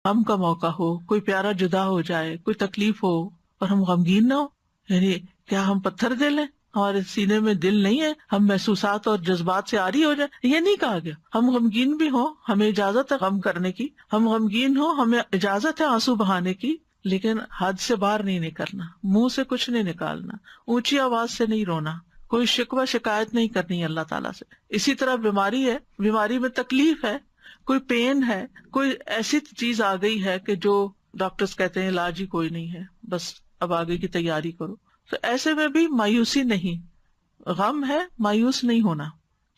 غم کا موقع ہو، کوئی پیارا جدا ہو جائے، کوئی تکلیف ہو اور ہم غمگین نہ ہو، یعنی کیا ہم پتھر دل ہیں؟ ہمارے سینے میں دل نہیں ہے؟ ہم محسوسات اور جذبات سے عاری ہو جائے؟ یہ نہیں کہا گیا. ہم غمگین بھی ہوں، ہمیں اجازت ہے غم کرنے کی، ہم غمگین ہوں، ہمیں اجازت ہے آنسو بہانے کی، لیکن حد سے باہر نہیں نکلنا، منہ سے کچھ نہیں نکالنا، اونچی آواز سے نہیں رونا، کوئی شکوہ شکایت نہیں کرنی اللہ تعالیٰ سے. اسی طرح بیماری ہے، بیماری میں تکلیف ہے، کوئی پین ہے، کوئی ایسی چیز آ گئی ہے کہ جو ڈاکٹرز کہتے ہیں علاج ہی کوئی نہیں ہے، بس اب آگے کی تیاری کرو، تو ایسے میں بھی مایوسی نہیں، غم ہے، مایوس نہیں ہونا.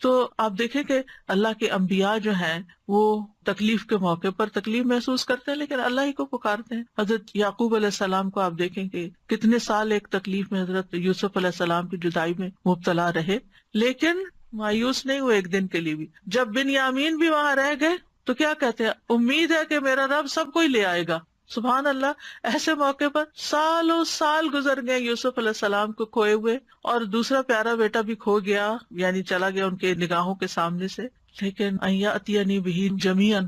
تو آپ دیکھیں کہ اللہ کے انبیاء جو ہیں وہ تکلیف کے موقع پر تکلیف محسوس کرتے ہیں لیکن اللہ ہی کو پکارتے ہیں. حضرت یعقوب علیہ السلام کو آپ دیکھیں کہ کتنے سال ایک تکلیف میں حضرت یوسف علیہ السلام کی جدائی میں مبتلا رہے، لیکن مایوس نہیں ہوئے ایک دن کے لیے بھی. جب بنیامین بھی وہاں رہ گئے تو کیا کہتے ہیں، امید ہے کہ میرا رب سب کو ہی لے آئے گا. سبحان اللہ. ایسے موقع پر سالوں سال گزر گئے یوسف علیہ السلام کو کھوئے ہوئے، اور دوسرا پیارا بیٹا بھی کھو گیا، یعنی چلا گیا ان کے نگاہوں کے سامنے سے، لیکن ان یأتینی بہ جمیعا،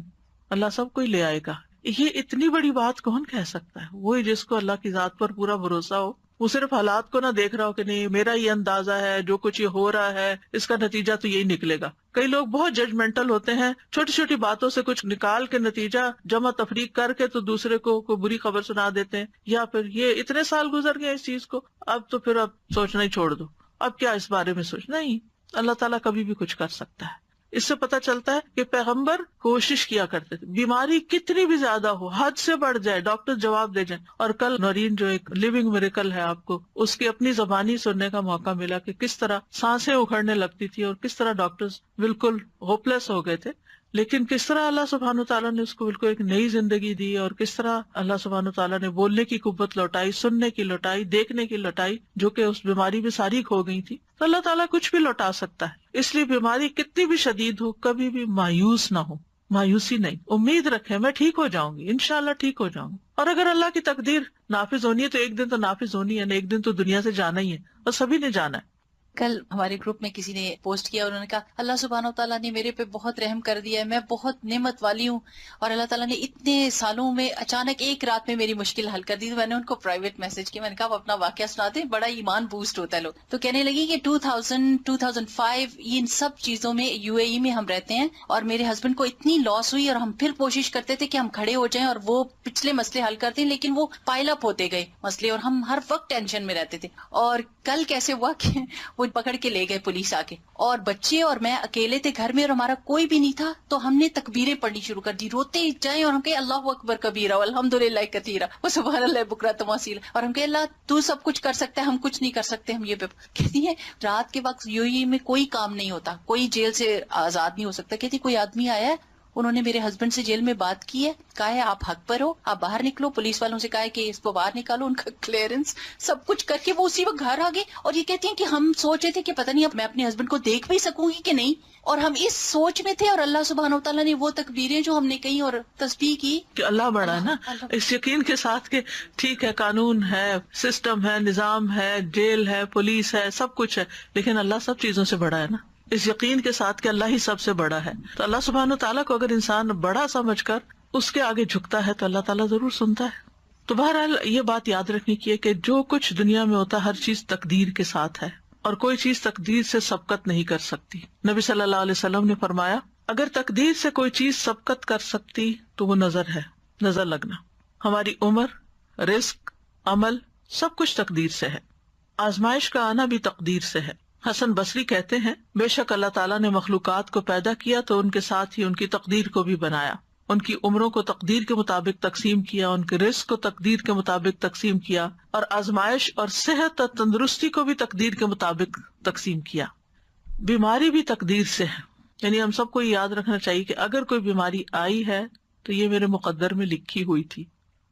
اللہ سب کو ہی لے آئے گا. یہ اتنی بڑی بات کون کہہ سکتا ہے؟ وہی جس کو اللہ کی ذات پر پورا بھروسہ ہو، وہ صرف حالات کو نہ دیکھ رہا ہو کہ نہیں میرا یہ اندازہ ہے، جو کچھ یہ ہو رہا ہے اس کا نتیجہ تو یہی نکلے گا. کئی لوگ بہت ججمنٹل ہوتے ہیں، چھوٹی چھوٹی باتوں سے کچھ نکال کے نتیجہ جمع تفریق کر کے تو دوسرے کو کوئی بری خبر سنا دیتے ہیں، یا پھر یہ اتنے سال گزر گئے اس چیز کو، اب تو پھر اب سوچنا ہی چھوڑ دو، اب کیا اس بارے میں سوچنا. نہیں، اللہ تعالیٰ کبھی بھی کچھ کر سکتا ہے. اس سے پتہ چلتا ہے کہ پیغمبر کوشش کیا کرتے تھے، بیماری کتنی بھی زیادہ ہو، حد سے بڑھ جائے، ڈاکٹر جواب دے جائیں. اور کل نورین جو ایک لیونگ میریکل ہے، آپ کو اس کی اپنی زبانی سننے کا موقع ملا کہ کس طرح سانسیں اکھڑنے لگتی تھی اور کس طرح ڈاکٹرز بالکل ہوپلیس ہو گئے تھے، لیکن کس طرح اللہ سبحانہ تعالیٰ نے اس کو بالکل ایک نئی زندگی دی، اور کس طرح اللہ سبحانہ تعالیٰ نے بولنے کی قوت لوٹائی، سننے کی لوٹائی، دیکھنے کی لوٹائی، جو کہ اس بیماری میں ساری کھو گئی تھی. تو اللہ تعالیٰ کچھ بھی لوٹا سکتا ہے. اس لیے بیماری کتنی بھی شدید ہو کبھی بھی مایوس نہ ہو، مایوسی نہیں، امید رکھیں میں ٹھیک ہو جاؤں گی، انشاءاللہ ٹھیک ہو جاؤں گی. اور اگر اللہ کی تقدیر نافذ ہونی ہے تو ایک دن تو نافذ ہونی ہے، ایک دن تو دنیا سے جانا ہی ہے، اور سبھی نے جانا ہے. کل ہمارے گروپ میں کسی نے پوسٹ کیا، انہوں نے کہا اللہ سبحانہ تعالیٰ نے میرے پہ بہت رحم کر دیا ہے، میں بہت نعمت والی ہوں، اور اللہ تعالیٰ نے اتنے سالوں میں اچانک ایک رات میں میری مشکل حل کر دی. تو میں نے ان کو پرائیویٹ میسج کیا، میں نے کہا آپ اپنا واقعہ سناتے ہیں، بڑا ایمان بوسٹ ہوتا ہے لوگ. تو کہنے لگی کہ 2005 ان سب چیزوں میں UAE میں ہم رہتے ہیں، اور میرے ہسبینڈ کو اتنی لاس ہوئی، اور ہم پھر کوشش کرتے تھے کہ ہم کھڑے ہو جائیں اور وہ پچھلے مسئلے حل کرتے ہیں، لیکن وہ پائل اپ ہوتے گئے مسئلے، اور ہم ہر وقت ٹینشن میں رہتے تھے. اور کل کیسے ہوا کہ وہ پکڑ کے لے گئے پولیس آ کے، اور بچے اور میں اکیلے تھے گھر میں، اور ہمارا کوئی بھی نہیں تھا. تو ہم نے تکبیریں پڑھنی شروع کر دی، روتے جائیں، اور ہم کہے اللہ اکبر کبیرہ والحمدللہ کثیرہ وسبحان اللہ بکرۃ واسیلا، اور ہم کہے اللہ تو سب کچھ کر سکتا ہے، ہم کچھ نہیں کر سکتے. ہم یہ کہتی ہیں رات کے وقت UAE میں کوئی کام نہیں ہوتا، کوئی جیل سے آزاد نہیں ہو سکتا. کہتی کوئی آدمی آیا ہے، انہوں نے میرے ہسبینڈ سے جیل میں بات کی ہے، کہا ہے آپ حق پر ہو، آپ باہر نکلو. پولیس والوں سے کہا ہے کہ اس کو باہر نکالو، ان کا کلیئرنس سب کچھ کر کے وہ اسی وقت گھر آ گئے. اور یہ کہتی ہیں کہ ہم سوچ رہے تھے کہ پتہ نہیں اب میں اپنے ہسبینڈ کو دیکھ بھی سکوں گی کہ نہیں، اور ہم اس سوچ میں تھے، اور اللہ سبحانہ وتعالیٰ نے وہ تکبیریں جو ہم نے کہی اور تسبیح کی کہ اللہ بڑا ہے نا، اس یقین کے ساتھ کہ ٹھیک ہے قانون ہے، سسٹم ہے، نظام ہے، جیل ہے، پولیس ہے، سب کچھ ہے، لیکن اللہ سب چیزوں سے بڑا ہے نا، اس یقین کے ساتھ کہ اللہ ہی سب سے بڑا ہے. تو اللہ سبحانہ تعالیٰ کو اگر انسان بڑا سمجھ کر اس کے آگے جھکتا ہے تو اللہ تعالیٰ ضرور سنتا ہے. تو بہرحال یہ بات یاد رکھنے کی ہے کہ جو کچھ دنیا میں ہوتا ہے ہر چیز تقدیر کے ساتھ ہے، اور کوئی چیز تقدیر سے سبقت نہیں کر سکتی. نبی صلی اللہ علیہ وسلم نے فرمایا اگر تقدیر سے کوئی چیز سبقت کر سکتی تو وہ نظر ہے، نظر لگنا. ہماری عمر، رزق، عمل سب کچھ تقدیر سے ہے. آزمائش کا آنا بھی تقدیر سے ہے. حسن بصری کہتے ہیں بے شک اللہ تعالیٰ نے مخلوقات کو پیدا کیا تو ان کے ساتھ ہی ان کی تقدیر کو بھی بنایا. ان کی عمروں کو تقدیر کے مطابق تقسیم کیا، ان کے رزق کو تقدیر کے مطابق تقسیم کیا، اور آزمائش اور صحت اور تندرستی کو بھی تقدیر کے مطابق تقسیم کیا. بیماری بھی تقدیر سے ہے، یعنی ہم سب کو یاد رکھنا چاہیے کہ اگر کوئی بیماری آئی ہے تو یہ میرے مقدر میں لکھی ہوئی تھی.